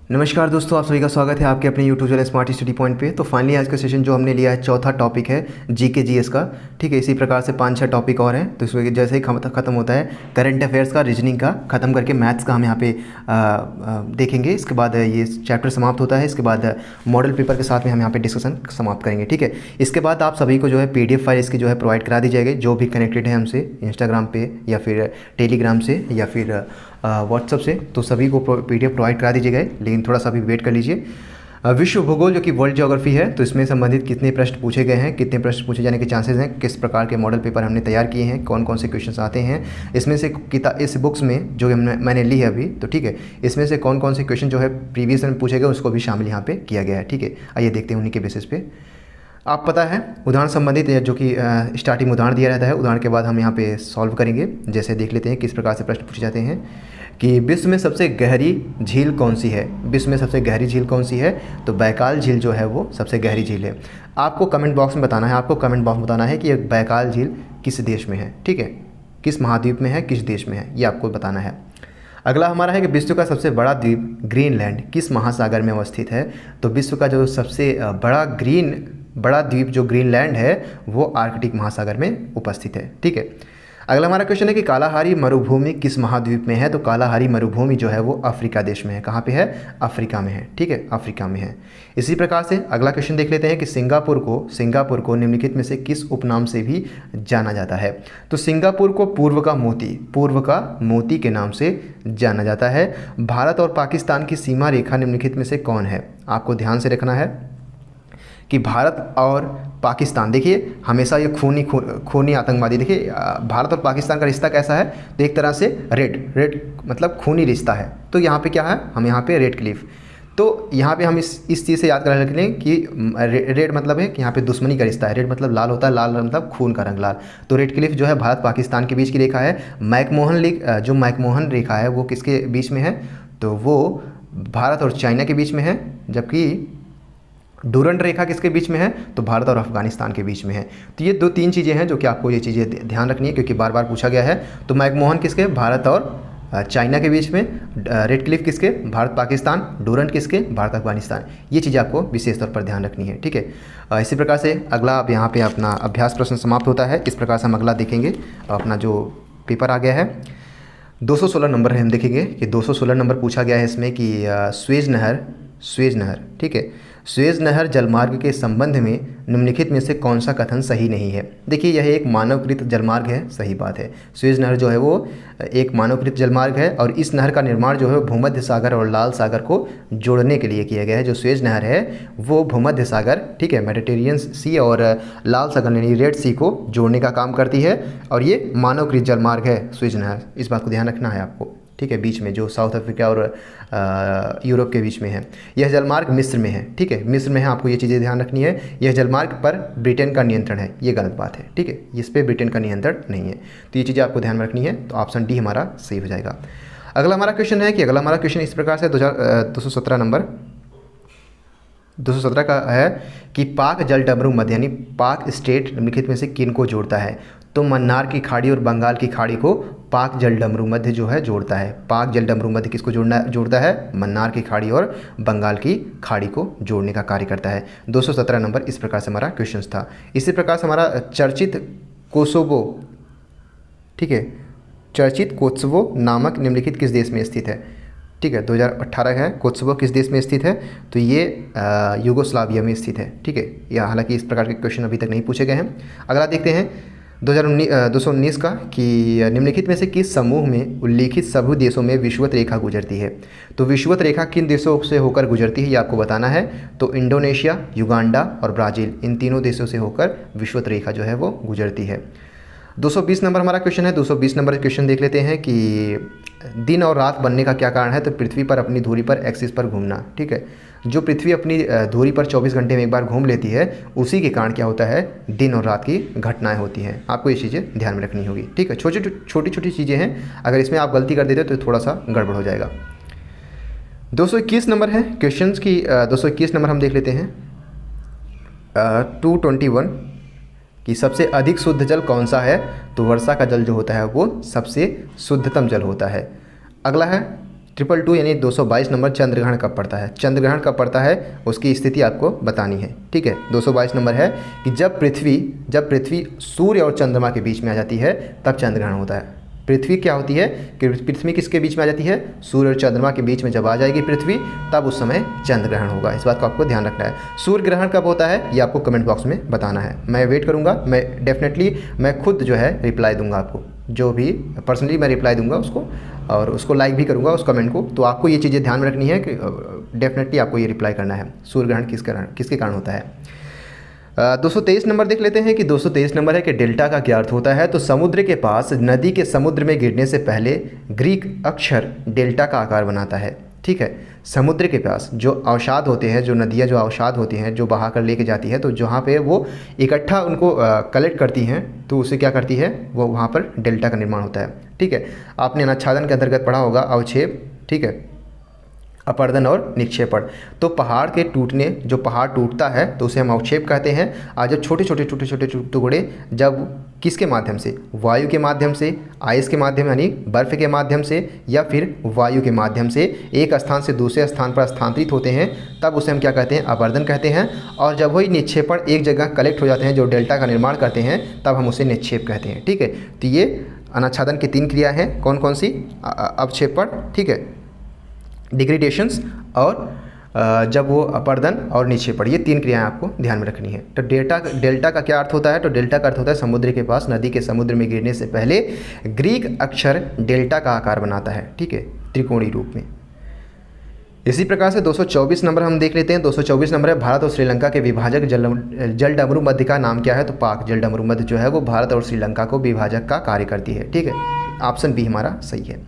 नमस्कार दोस्तों, आप सभी का स्वागत है आपके अपने YouTube channel smart study point पे। तो फाइनली आज का सेशन जो हमने लिया है, चौथा टॉपिक है जीके जीएस का। ठीक है, इसी प्रकार से 5-6 टॉपिक और हैं, तो इसमें जैसे ही ख़त्म होता है करंट अफेयर्स का, रीजनिंग का ख़त्म करके मैथ्स का हम यहाँ पे देखेंगे। इसके बाद ये चैप्टर समाप्त होता है। इसके बाद मॉडल पेपर के साथ में हम यहाँ पे डिस्कशन समाप्त करेंगे। ठीक है, इसके बाद आप सभी को जो है PDF फाइल इसकी जो है प्रोवाइड करा दी जाएगी, जो भी कनेक्टेड है हमसे इंस्टाग्राम पे या फिर टेलीग्राम से या फिर व्हाट्सअप से, तो सभी को PDF प्रोवाइड करा दीजिएगा। लेकिन थोड़ा सा भी वेट कर लीजिए। विश्व भूगोल जो कि वर्ल्ड ज्योग्राफी है, तो इसमें संबंधित कितने प्रश्न पूछे गए हैं, कितने प्रश्न पूछे जाने के चांसेस हैं, किस प्रकार के मॉडल पेपर हमने तैयार किए हैं, कौन कौन से क्वेश्चंस आते हैं इसमें से, इस बुक्स में जो मैंने ली है अभी, तो ठीक है, इसमें से कौन कौन से क्वेश्चन जो है प्रीवियस में पूछे गए उसको भी शामिल यहाँ पे किया गया है। ठीक है, आइए देखते हैं उन्हीं के बेसिस पे। आप पता है उदाहरण संबंधित जो कि स्टार्टिंग उदाहरण दिया रहता है, उदाहरण के बाद हम यहाँ पे सॉल्व करेंगे। जैसे देख लेते हैं किस प्रकार से प्रश्न पूछे जाते हैं कि विश्व में सबसे गहरी झील कौन सी है। विश्व में सबसे गहरी झील कौन सी है, तो बैकाल झील जो है वो सबसे गहरी झील है। आपको कमेंट बॉक्स में बताना है, आपको कमेंट बॉक्स में बताना है कि ये बैकाल झील किस देश में है। ठीक है, किस महाद्वीप में है, किस देश में है, ये आपको बताना है। अगला हमारा है कि विश्व का सबसे बड़ा द्वीप ग्रीनलैंड किस महासागर में अवस्थित है। तो विश्व का जो सबसे बड़ा द्वीप जो ग्रीनलैंड है वो आर्कटिक महासागर में उपस्थित है। ठीक है, अगला हमारा क्वेश्चन है कि कालाहारी मरुभूमि किस महाद्वीप में है। तो कालाहारी मरुभूमि जो है वो अफ्रीका देश में है। कहाँ पे है? अफ्रीका में है। ठीक है, अफ्रीका में है। इसी प्रकार से अगला क्वेश्चन देख लेते हैं कि सिंगापुर को निम्नलिखित में से किस उपनाम से भी जाना जाता है। तो सिंगापुर को पूर्व का मोती के नाम से जाना जाता है। भारत और पाकिस्तान की सीमा रेखा निम्नलिखित में से कौन है। आपको ध्यान से रखना है कि भारत और पाकिस्तान, देखिए हमेशा ये खूनी आतंकवादी, देखिए भारत और पाकिस्तान का रिश्ता कैसा है, तो एक तरह से रेड मतलब खूनी रिश्ता है। तो यहाँ पे क्या है, हम यहाँ पे रेड क्लिफ, तो यहाँ पे हम इस चीज़ से याद कर रख लें कि रेड मतलब है कि यहाँ पे दुश्मनी का रिश्ता है। रेड मतलब लाल होता है, लाल मतलब खून का रंग लाल। तो रेड क्लिफ जो है भारत पाकिस्तान के बीच की रेखा है। मैकमोहन रेखा है वो किसके बीच में है, तो वो भारत और चाइना के बीच में है। जबकि डूरंड रेखा किसके बीच में है, तो भारत और अफगानिस्तान के बीच में है। तो ये 2-3 चीज़ें हैं जो कि आपको ये चीज़ें ध्यान रखनी है, क्योंकि बार बार पूछा गया है। तो मैकमोहन किसके, भारत और चाइना के बीच में, रेड क्लिफ किसके, भारत पाकिस्तान, डूरंड किसके, भारत अफगानिस्तान। ये चीज़ें आपको विशेष तौर पर ध्यान रखनी है। ठीक है, इसी प्रकार से अगला अब यहाँ पे अपना अभ्यास प्रश्न समाप्त होता है। इस प्रकार से हम अगला देखेंगे। अपना जो पेपर आ गया है 216 नंबर है, हम देखेंगे कि 216 नंबर पूछा गया है इसमें कि स्वेज नहर, ठीक है, स्वेज नहर जलमार्ग के संबंध में निम्नलिखित में से कौन सा कथन सही नहीं है। देखिए यह एक मानवकृत जलमार्ग है, सही बात है। स्वेज नहर जो है वो एक मानवकृत जलमार्ग है और इस नहर का निर्माण जो है भूमध्य सागर और लाल सागर को जोड़ने के लिए किया गया है। जो स्वेज नहर है वो भूमध्य सागर, ठीक है, मेडिटेरियन सी और लाल सागर यानी रेड सी को जोड़ने का काम करती है और ये मानवकृत जलमार्ग है स्वेज नहर। इस बात को ध्यान रखना है आपको। ठीक है, बीच में जो साउथ अफ्रीका और यूरोप के बीच में है। यह जलमार्ग मिस्र में है। ठीक है, मिस्र में है, आपको ये चीज़ें ध्यान रखनी है। यह जलमार्ग पर ब्रिटेन का नियंत्रण है, ये गलत बात है। ठीक है, इस पर ब्रिटेन का नियंत्रण नहीं है। तो ये चीज़ें आपको ध्यान में रखनी है। तो ऑप्शन डी हमारा सही हो जाएगा। अगला हमारा क्वेश्चन है कि इस प्रकार से 217 नंबर 217 का है कि पाक जल डमरू मध्य यानी पाक स्टेट निम्नलिखित में से किन को जोड़ता है। तो मन्नार की खाड़ी और बंगाल की खाड़ी को पाक जल डमरू मध्य जो है जोड़ता है। पाक जल डमरू मध्य किसको जोड़ता है, मन्नार की खाड़ी और बंगाल की खाड़ी को जोड़ने का कार्य करता है। 217 नंबर इस प्रकार से हमारा क्वेश्चन था। इसी प्रकार से हमारा चर्चित कोसोवो, ठीक है, चर्चित कोसोवो नामक निम्नलिखित किस देश में स्थित है। ठीक है, 2018 है। कोसोवो किस देश में स्थित है, तो ये यूगोस्लाविया में स्थित है। ठीक है, या हालांकि इस प्रकार के क्वेश्चन अभी तक नहीं पूछे गए हैं। अगला देखते हैं 219 का कि निम्नलिखित में से किस समूह में उल्लिखित सभी देशों में विषुवत रेखा गुजरती है। तो विषुवत रेखा किन देशों से होकर गुजरती है ये आपको बताना है। तो इंडोनेशिया, युगांडा और ब्राज़ील, इन तीनों देशों से होकर विषुवत रेखा जो है वो गुजरती है। 220 नंबर हमारा क्वेश्चन है। 220 नंबर क्वेश्चन देख लेते हैं कि दिन और रात बनने का क्या कारण है। तो पृथ्वी पर अपनी धुरी पर एक्सिस पर घूमना। ठीक है, जो पृथ्वी अपनी धुरी पर 24 घंटे में एक बार घूम लेती है उसी के कारण क्या होता है, दिन और रात की घटनाएं होती हैं। आपको ये चीज़ें ध्यान में रखनी होगी। ठीक है, छोटी छोटी चीज़ें हैं, अगर इसमें आप गलती कर देते हो तो थोड़ा सा गड़बड़ हो जाएगा। 221 नंबर है क्वेश्चन की। 221 नंबर हम देख लेते हैं 221 कि सबसे अधिक शुद्ध जल कौन सा है। तो वर्षा का जल जो होता है वो सबसे शुद्धतम जल होता है। अगला है 222 यानी 222 नंबर चंद्रग्रहण कब पड़ता है, चंद्रग्रहण कब पड़ता है उसकी स्थिति आपको बतानी है। ठीक है, 222 नंबर है कि जब पृथ्वी सूर्य और चंद्रमा के बीच में आ जाती है तब चंद्रग्रहण होता है। पृथ्वी क्या होती है कि पृथ्वी किसके बीच में आ जाती है, सूर्य और चंद्रमा के बीच में जब आ जाएगी पृथ्वी तब उस समय चंद्रग्रहण होगा। इस बात को आपको ध्यान रखना है। सूर्य ग्रहण कब होता है ये आपको कमेंट बॉक्स में बताना है। मैं वेट करूँगा, मैं डेफिनेटली मैं खुद जो है रिप्लाई दूंगा आपको, जो भी पर्सनली मैं रिप्लाई दूंगा उसको, और उसको लाइक भी करूँगा उस कमेंट को। तो आपको ये चीज़ें ध्यान में रखनी है कि डेफिनेटली आपको ये रिप्लाई करना है सूर्य ग्रहण किसके कारण होता है। 223 नंबर देख लेते हैं कि 223 नंबर है कि डेल्टा का क्या अर्थ होता है। तो समुद्र के पास नदी के समुद्र में गिरने से पहले ग्रीक अक्षर डेल्टा का आकार बनाता है। ठीक है, समुद्र के पास जो अवसाद होते हैं, जो नदियाँ जो अवसाद होती हैं जो बहा कर लेके जाती है, तो जहाँ पे वो इकट्ठा उनको कलेक्ट करती हैं तो उसे क्या करती है, वो वहाँ पर डेल्टा का निर्माण होता है। ठीक है, आपने अनाच्छादन के अंतर्गत पढ़ा होगा अवक्षेप, ठीक है, अपर्दन और निक्षेपण। तो पहाड़ के टूटने, जो पहाड़ टूटता है तो उसे हम अवक्षेप कहते हैं। और जब छोटे छोटे टुकड़े जब किसके माध्यम से, वायु के माध्यम से, आइस के माध्यम यानी बर्फ़ के माध्यम से, या फिर वायु के माध्यम से एक स्थान से दूसरे स्थान पर स्थानांतरित होते हैं तब उसे हम क्या कहते हैं, अपर्दन कहते हैं। और जब वही निक्षेपण एक जगह कलेक्ट हो जाते हैं जो डेल्टा का निर्माण करते हैं तब हम उसे निक्षेप कहते हैं। ठीक है, तो ये अनाच्छादन की 3 क्रिया हैं, कौन कौन सी, अवक्षेपण, ठीक है, डिग्रेडेशंस, और जब वो अपर्दन और निक्षेपण, ये 3 क्रियाएं आपको ध्यान में रखनी है। तो डेल्टा का क्या अर्थ होता है, तो डेल्टा का अर्थ होता है समुद्र के पास नदी के समुद्र में गिरने से पहले ग्रीक अक्षर डेल्टा का आकार बनाता है। ठीक है, त्रिकोणीय रूप में। इसी प्रकार से 224 नंबर हम देख लेते हैं। 224 नंबर है भारत और श्रीलंका के विभाजक जलडमरू मध्य का नाम क्या है। तो पाक जलडमरू मध्य जो है वो भारत और श्रीलंका को विभाजक का कार्य करती है। ठीक है, ऑप्शन बी हमारा सही है।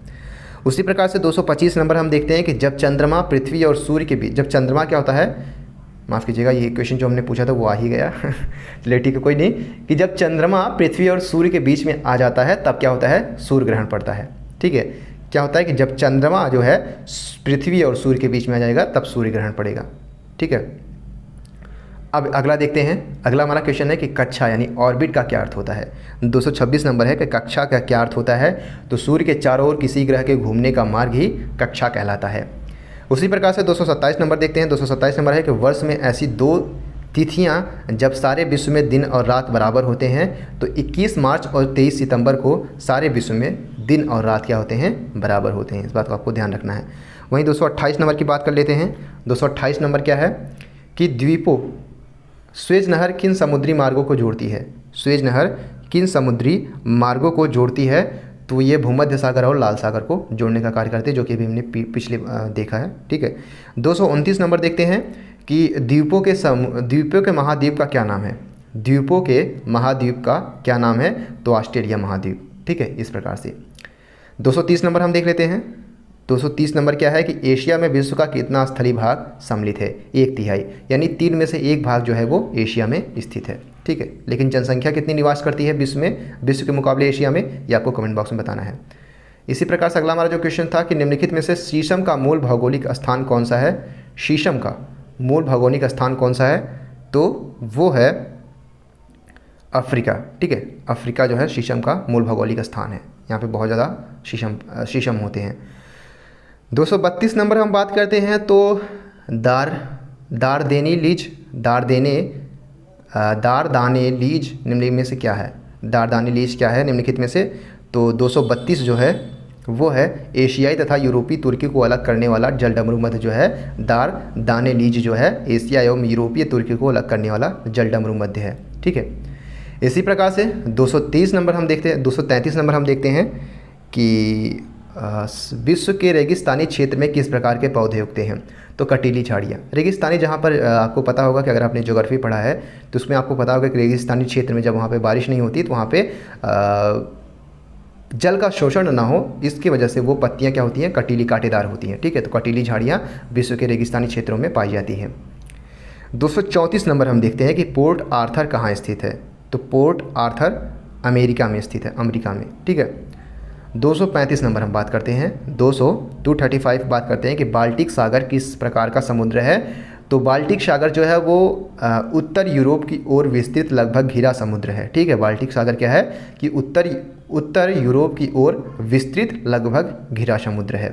उसी प्रकार से 225 नंबर हम देखते हैं कि जब चंद्रमा पृथ्वी और सूर्य के बीच, जब चंद्रमा क्या होता है, माफ़ कीजिएगा ये क्वेश्चन जो हमने पूछा था वो आ ही गया चलिए ठीक है कोई नहीं, कि जब चंद्रमा पृथ्वी और सूर्य के बीच में आ जाता है तब क्या होता है, सूर्य ग्रहण पड़ता है। ठीक है, क्या होता है कि जब चंद्रमा जो है पृथ्वी और सूर्य के बीच में आ जाएगा तब सूर्य ग्रहण पड़ेगा। ठीक है, अब अगला देखते हैं। अगला हमारा क्वेश्चन है कि कक्षा यानी ऑर्बिट का क्या अर्थ होता है। 226 नंबर है कि कक्षा का क्या अर्थ होता है। तो सूर्य के चारों ओर किसी ग्रह के घूमने का मार्ग ही कक्षा कहलाता है। उसी प्रकार से 227 नंबर देखते हैं। 227 नंबर है कि वर्ष में ऐसी 2 तिथियां जब सारे विश्व में दिन और रात बराबर होते हैं। तो 21 मार्च और 23 सितंबर को सारे विश्व में दिन और रात क्या होते हैं, बराबर होते हैं। इस बात को आपको ध्यान रखना है। वहीं 228 नंबर की बात कर लेते हैं। 228 नंबर क्या है कि द्वीपों, स्वेज नहर किन समुद्री मार्गों को जोड़ती है। स्वेज नहर किन समुद्री मार्गों को जोड़ती है। तो ये भूमध्य सागर और लाल सागर को जोड़ने का कार्य करते हैं, जो कि अभी हमने पिछले देखा है। ठीक है, 229 नंबर देखते हैं कि द्वीपों के महाद्वीप का क्या नाम है। द्वीपों के महाद्वीप का क्या नाम है। तो ऑस्ट्रेलिया महाद्वीप। ठीक है, इस प्रकार से 230 नंबर हम देख लेते हैं। 230 नंबर क्या है कि एशिया में विश्व का कितना स्थलीय भाग सम्मिलित है। 1/3 यानी 3 में से 1 भाग जो है वो एशिया में स्थित है। ठीक है, लेकिन जनसंख्या कितनी निवास करती है विश्व में, विश्व के मुकाबले एशिया में, ये आपको कमेंट बॉक्स में बताना है। इसी प्रकार से अगला हमारा जो क्वेश्चन था कि निम्नलिखित में से शीशम का मूल भौगोलिक स्थान कौन सा है। शीशम का मूल भौगोलिक स्थान कौन सा है। तो वो है अफ्रीका। ठीक है, अफ्रीका जो है शीशम का मूल भौगोलिक स्थान है। यहाँ पे बहुत ज़्यादा शीशम होते हैं। 232 नंबर हम बात करते हैं तो दारदाने लीज निम्नलिखित में से क्या है। दारदाने लीज क्या है निम्नलिखित में से। तो 232 जो है वो है एशियाई तथा यूरोपीय तुर्की को अलग करने वाला जलडमरू मध्य जो है दारदाने लीज जो है एशिया एवं यूरोपीय तुर्की को अलग करने वाला जलडमरू मध्य है। ठीक है, इसी प्रकार से 230 नंबर हम देखते हैं। 233 नंबर हम देखते हैं कि विश्व के रेगिस्तानी क्षेत्र में किस प्रकार के पौधे उगते हैं। तो कटीली झाड़ियाँ। रेगिस्तानी जहाँ पर आपको पता होगा कि अगर आपने ज्योग्राफी पढ़ा है तो उसमें आपको पता होगा कि रेगिस्तानी क्षेत्र में जब वहाँ पे बारिश नहीं होती तो वहाँ पे जल का शोषण ना हो, इसकी वजह से वो पत्तियाँ क्या होती हैं, कटीली कांटेदार होती हैं। ठीक है, तो कटीली झाड़ियाँ विश्व के रेगिस्तानी क्षेत्रों में पाई जाती हैं। 234 नंबर हम देखते हैं कि पोर्ट आर्थर कहाँ स्थित है। तो पोर्ट आर्थर अमेरिका में स्थित है, अमेरिका में। ठीक है, 235 नंबर हम बात करते हैं। 235 बात करते हैं कि बाल्टिक सागर किस प्रकार का समुद्र है। तो बाल्टिक सागर जो है वो उत्तर यूरोप की ओर विस्तृत लगभग घिरा समुद्र है। ठीक है, बाल्टिक सागर क्या है कि उत्तर यूरोप की ओर विस्तृत लगभग घिरा समुद्र है।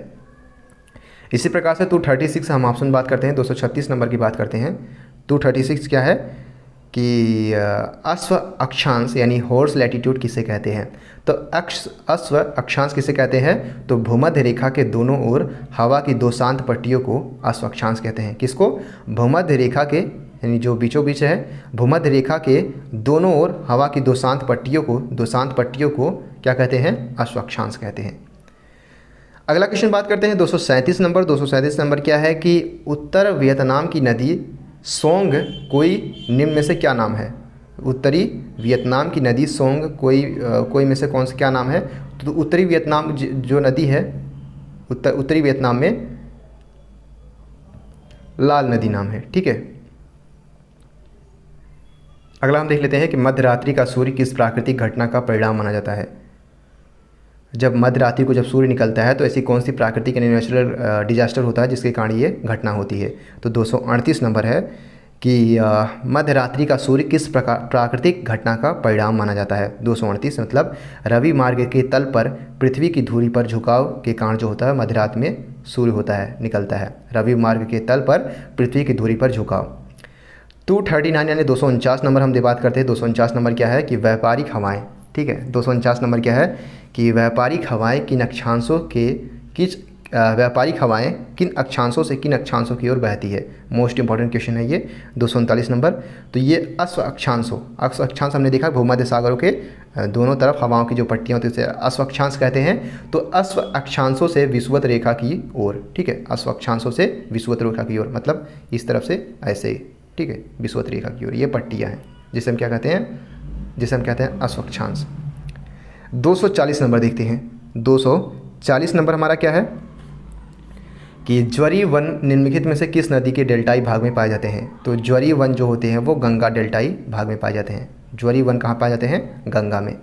इसी प्रकार से 236 हम ऑप्शन बात करते हैं, 236 नंबर की बात करते हैं। 236 क्या है कि अश्व अक्षांश यानी हॉर्स लैटिट्यूड किसे कहते हैं? तो अश्व अक्षांश किसे कहते हैं? तो भूमध्य रेखा के दोनों ओर हवा की दो शांत पट्टियों को अश्व अक्षांश कहते हैं। किसको? भूमध्य रेखा के, यानी जो बीचों बीच है, भूमध्य रेखा के दोनों ओर हवा की दो शांत पट्टियों को क्या कहते हैं? अश्व अक्षांश कहते हैं। अगला क्वेश्चन बात करते हैं 237 नंबर। 237 नंबर क्या है कि उत्तर वियतनाम की नदी सोंग कोई निम्न में से क्या नाम है? उत्तरी वियतनाम की नदी सोंग कोई में से कौन सा क्या नाम है? तो उत्तरी वियतनाम जो नदी है, उत्तरी वियतनाम में लाल नदी नाम है। ठीक है। अगला हम देख लेते हैं कि मध्यरात्रि का सूर्य किस प्राकृतिक घटना का परिणाम माना जाता है? जब मध्यरात्रि को जब सूर्य निकलता है तो ऐसी कौन सी प्राकृतिक यानी नेचुरल डिजास्टर होता है जिसके कारण ये घटना होती है? तो 238 नंबर है कि मध्यरात्रि का सूर्य किस प्राकृतिक घटना का परिणाम माना जाता है? 238 मतलब रवि मार्ग के तल पर पृथ्वी की धुरी पर झुकाव के कारण जो होता है मध्यरात में सूर्य होता है, निकलता है। रवि मार्ग के तल पर पृथ्वी की धुरी पर झुकाव। 239 यानी 249 नंबर हम बात करते हैं। 249 नंबर क्या है कि व्यापारिक हवाएं। ठीक है। 249 नंबर क्या है कि व्यापारिक हवाएं किन अक्षांशों से किन अक्षांशों की ओर बहती है? मोस्ट इंपॉर्टेंट क्वेश्चन है ये। 239 नंबर। तो ये अश्व अक्षांश हमने देखा भूमध्य सागरों के दोनों तरफ हवाओं की जो पट्टियाँ होती है उसे अश्व अक्षांश कहते हैं। तो अश्व अक्षांशों से विषुवत रेखा की ओर। ठीक है। अश्व अक्षांशों से विषुवत रेखा की ओर मतलब इस तरफ से ऐसे। ठीक है। विषुवत रेखा की ओर ये पट्टियाँ हैं जिसे हम क्या कहते हैं? अश्व अक्षांश। 240 नंबर देखते हैं। 240 नंबर हमारा क्या है कि ज्वरी वन निम्नलिखित में से किस नदी के डेल्टाई भाग में पाए जाते हैं? तो ज्वरी वन जो होते हैं वो गंगा डेल्टाई भाग में पाए जाते हैं। ज्वरी वन कहाँ पाए जाते हैं? गंगा में।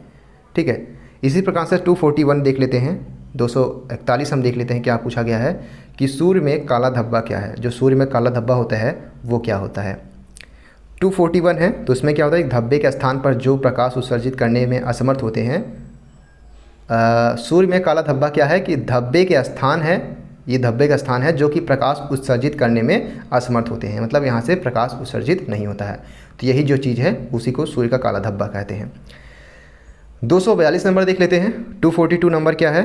ठीक है। इसी प्रकार से 241 देख लेते हैं। 241 हम देख लेते हैं क्या पूछा गया है कि सूर्य में काला धब्बा क्या है? जो सूर्य में काला धब्बा होता है वो क्या होता है? 241 है तो इसमें क्या होता है, एक धब्बे के स्थान पर जो प्रकाश उत्सर्जित करने में असमर्थ होते हैं। सूर्य में काला धब्बा क्या है कि धब्बे के स्थान है, ये धब्बे का स्थान है जो कि प्रकाश उत्सर्जित करने में असमर्थ होते हैं, मतलब यहाँ से प्रकाश उत्सर्जित नहीं होता है। तो यही जो चीज़ है उसी को सूर्य का काला धब्बा कहते हैं। 242 नंबर देख लेते हैं। 242 नंबर क्या है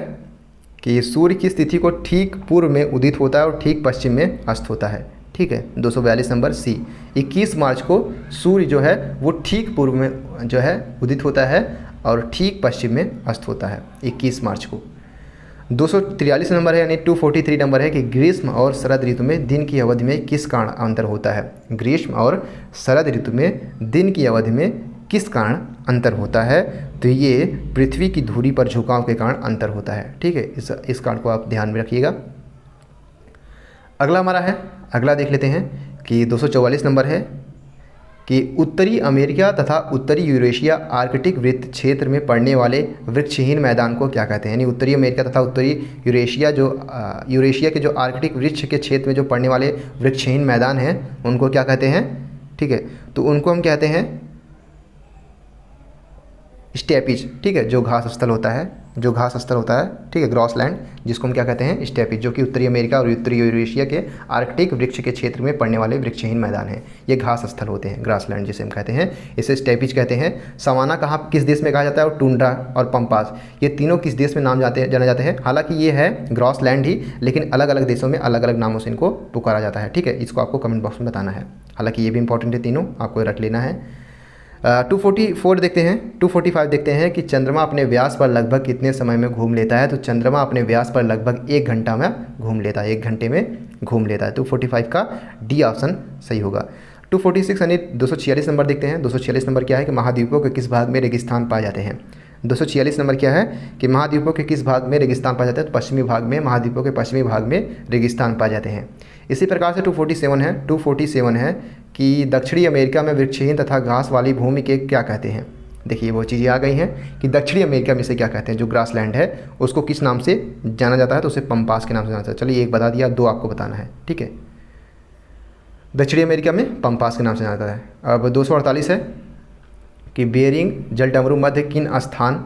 कि सूर्य की स्थिति को ठीक पूर्व में उदित होता है और ठीक पश्चिम में अस्त होता है। ठीक है। 242 नंबर सी। 21 मार्च को सूर्य जो है वो ठीक पूर्व में जो है उदित होता है और ठीक पश्चिम में अस्त होता है 21 मार्च को। 243 नंबर है यानी 243 नंबर है कि ग्रीष्म और शरद ऋतु में दिन की अवधि में किस कारण अंतर होता है? ग्रीष्म और शरद ऋतु में दिन की अवधि में किस कारण अंतर होता है? तो ये पृथ्वी की धुरी पर झुकाव के कारण अंतर होता है। ठीक है। इस कारण को आप ध्यान में रखिएगा। अगला हमारा है, अगला देख लेते हैं कि 244 नंबर है कि उत्तरी अमेरिका तथा उत्तरी यूरेशिया आर्कटिक वृत्त क्षेत्र में पड़ने वाले वृक्षहीन मैदान को क्या कहते हैं? यानी उत्तरी अमेरिका तथा उत्तरी यूरेशिया यूरेशिया के जो आर्कटिक वृक्ष के क्षेत्र में जो पड़ने वाले वृक्षहीन मैदान हैं उनको क्या कहते हैं? ठीक है। तो उनको हम कहते हैं स्टेपिज। ठीक है। जो घास स्थल होता है, ठीक है, ग्रॉसलैंड, जिसको हम क्या कहते हैं? स्टेपिज, जो कि उत्तरी अमेरिका और उत्तरी यूरेशिया के आर्कटिक वृक्ष के क्षेत्र में पड़ने वाले वृक्षहीन मैदान हैं। ये घास स्थल होते हैं, ग्रासलैंड जिसे हम कहते हैं, इसे स्टेपिज कहते हैं। सवाना कहाँ किस देश में कहा जाता है? और टुंड्रा और पम्पास, ये तीनों किस देश में जाने जाते हैं? हालांकि ये है ग्रॉसलैंड ही, लेकिन अलग अलग देशों में अलग अलग नामों से इनको पुकारा जाता है। ठीक है। इसको आपको कमेंट बॉक्स में बताना है। हालांकि ये भी इंपॉर्टेंट है, तीनों आपको रट लेना है। 244 देखते हैं। 245 देखते हैं कि चंद्रमा अपने व्यास पर लगभग कितने समय में घूम लेता है? तो चंद्रमा अपने व्यास पर लगभग 1 घंटा में घूम लेता है, 1 घंटे में घूम लेता है। 245 का डी ऑप्शन सही होगा। 246 यानी 246 नंबर देखते हैं। 246 नंबर क्या है कि महाद्वीपों के किस भाग में रेगिस्तान पाए जाते हैं? 246 नंबर क्या है कि महाद्वीपों के किस भाग में रेगिस्तान पाए जाते हैं? तो पश्चिमी भाग में, महाद्वीपों के पश्चिमी भाग में रेगिस्तान पाए जाते हैं। इसी प्रकार से 247 है कि दक्षिणी अमेरिका में वृक्षहीन तथा घास वाली भूमि के क्या कहते हैं? देखिए वो चीज़ें आ गई हैं कि दक्षिणी अमेरिका में से क्या कहते हैं? जो ग्रासलैंड है उसको किस नाम से जाना जाता है? तो उसे पम्पास के नाम से जाना जाता है। चलिए एक बता दिया, 2 आपको बताना है। ठीक है। दक्षिणी अमेरिका में पम्पास के नाम से जाना जाता है। अब 248 है कि बेरिंग जलडमरू मध्य किन स्थान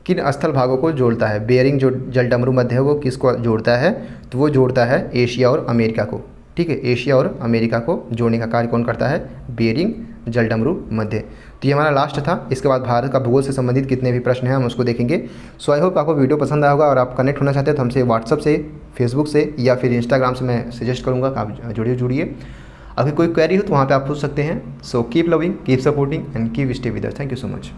किन स्थल भागों को जोड़ता है? बेयरिंग जो जलडमरू मध्य है वो किसको जोड़ता है? तो वो जोड़ता है एशिया और अमेरिका को। ठीक है, एशिया और अमेरिका को जोड़ने का कार्य कौन करता है? बेयरिंग जलडमरू मध्य। तो ये हमारा लास्ट था। इसके बाद भारत का भूगोल से संबंधित कितने भी प्रश्न हैं हम उसको देखेंगे। सो आई होप आपको वीडियो पसंद आया होगा, और आप कनेक्ट होना चाहते हैं तो हमसे व्हाट्सअप से, फेसबुक से या फिर इंस्टाग्राम से मैं सजेस्ट करूँगा कि आप जुड़िए। अगर कोई क्वेरी हो तो वहाँ पे आप पूछ सकते हैं। So keep loving, keep supporting and keep stay with us. Thank you so much.